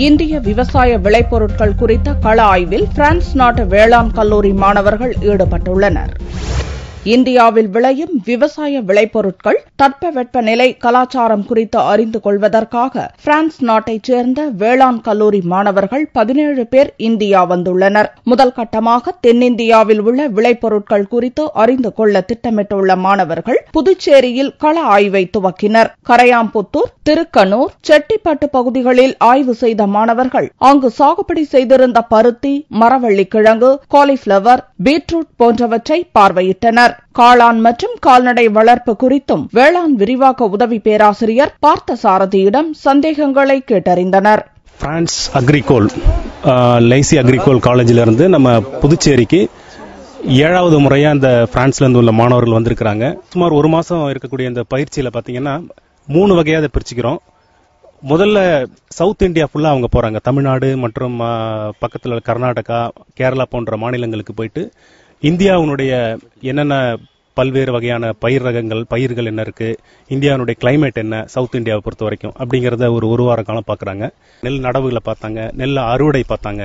இந்திய விவசாய விளைபொருட்கள் குறித்த கள ஆய்வில் பிரான்ஸ் நாட்டு வேளாண் கல்லூரி மாணவர்கள் ஈடுபட்டுள்ளனர். இந்தியாவில் விளையும் விவசாய விளைபொருட்கள் தட்பவெப்பநிலை கலாச்சாரம் குறித்து அறிந்து கொள்வதற்காக பிரான்ஸ் நாட்டைச் சேர்ந்த வேளாண் கல்லூரி மாணவர்கள் 17 பேர் இந்தியா வந்துள்ளனர். முதல் கட்டமாக தென்னிந்தியாவில் உள்ள விளைபொருட்கள் குறித்து அறிந்து கொள்ள திட்டமிட்டுள்ள மாணவர்கள் புதுச்சேரியில் கள ஆய்வை துவக்கினர். கரையாம்புத்தூர், திருக்கனூர், செட்டிப்பட்டு பகுதிகளில் ஆய்வு செய்த மாணவர்கள் அங்கு சாகுபடி செய்திருந்த பருத்தி, மரவள்ளிக்கிழங்கு, காலிஃபிளவர், பீட்ரூட் போன்றவற்றை பார்வையிட்டனர். காளான் மற்றும் கால்நடை வளர்ப்பு குறித்தும் வேளாண் விரிவாக்க உதவி பேராசிரியர் பார்த்தசாரதியிடம் சந்தேகங்களை கேட்டறிந்தனர். பிரான்ஸ் அக்ரிகோல் லைசி அக்ரிகோல் காலேஜிலிருந்து நம்ம புதுச்சேரிக்கு 7வது முறையா இந்த பிரான்ஸ்ல இருந்து உள்ள மாணவர்கள் வந்திருக்கிறாங்க. சுமார் 1 மாசம் இருக்கக்கூடிய இந்த பயிற்சியில பாத்தீங்கன்னா 3 வகையா அதை பிரிச்சுக்கிறோம். முதல்ல சவுத் இந்தியா ஃபுல்லா அவங்க போறாங்க. தமிழ்நாடு மற்றும் பக்கத்துல கர்நாடகா, கேரளா போன்ற மாநிலங்களுக்கு போயிட்டு இந்தியாவுடைய என்னென்ன பல்வேறு வகையான பயிர் ரகங்கள், பயிர்கள் என்ன இருக்கு, இந்தியாவுடைய கிளைமேட் என்ன, சவுத் இந்தியாவை பொறுத்த வரைக்கும் அப்படிங்கறத ஒரு வார காலம் பாக்குறாங்க. நெல் நடவுகளை பார்த்தாங்க, நெல் அறுவடை பார்த்தாங்க,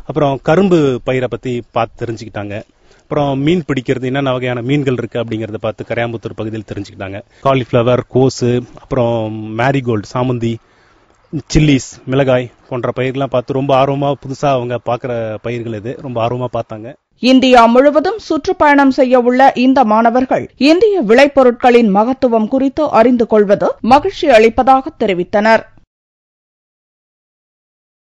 அப்புறம் கரும்பு பயிரை பத்தி பார்த்து தெரிஞ்சுக்கிட்டாங்க. அப்புறம் மீன் பிடிக்கிறது, என்னென்ன வகையான மீன்கள் இருக்கு அப்படிங்கறத பார்த்து கரையாம்புத்தூர் பகுதியில் தெரிஞ்சுக்கிட்டாங்க. காலிஃபிளவர், கோசு, அப்புறம் மேரிகோல்டு, சாமந்தி, சில்லிஸ், மிளகாய் போன்ற பயிர்கள்லாம் பார்த்து ரொம்ப ஆர்வமா புதுசா அவங்க பாக்குற பயிர்கள் இது, ரொம்ப ஆர்வமா பார்த்தாங்க. இந்தியா முழுவதும் சுற்றுப்பயணம் செய்ய உள்ள இந்த மாணவர்கள் இந்திய விளைபொருட்களின் மகத்துவம் குறித்து அறிந்து கொள்வது மகிழ்ச்சி அளிப்பதாக தெரிவித்தனர்.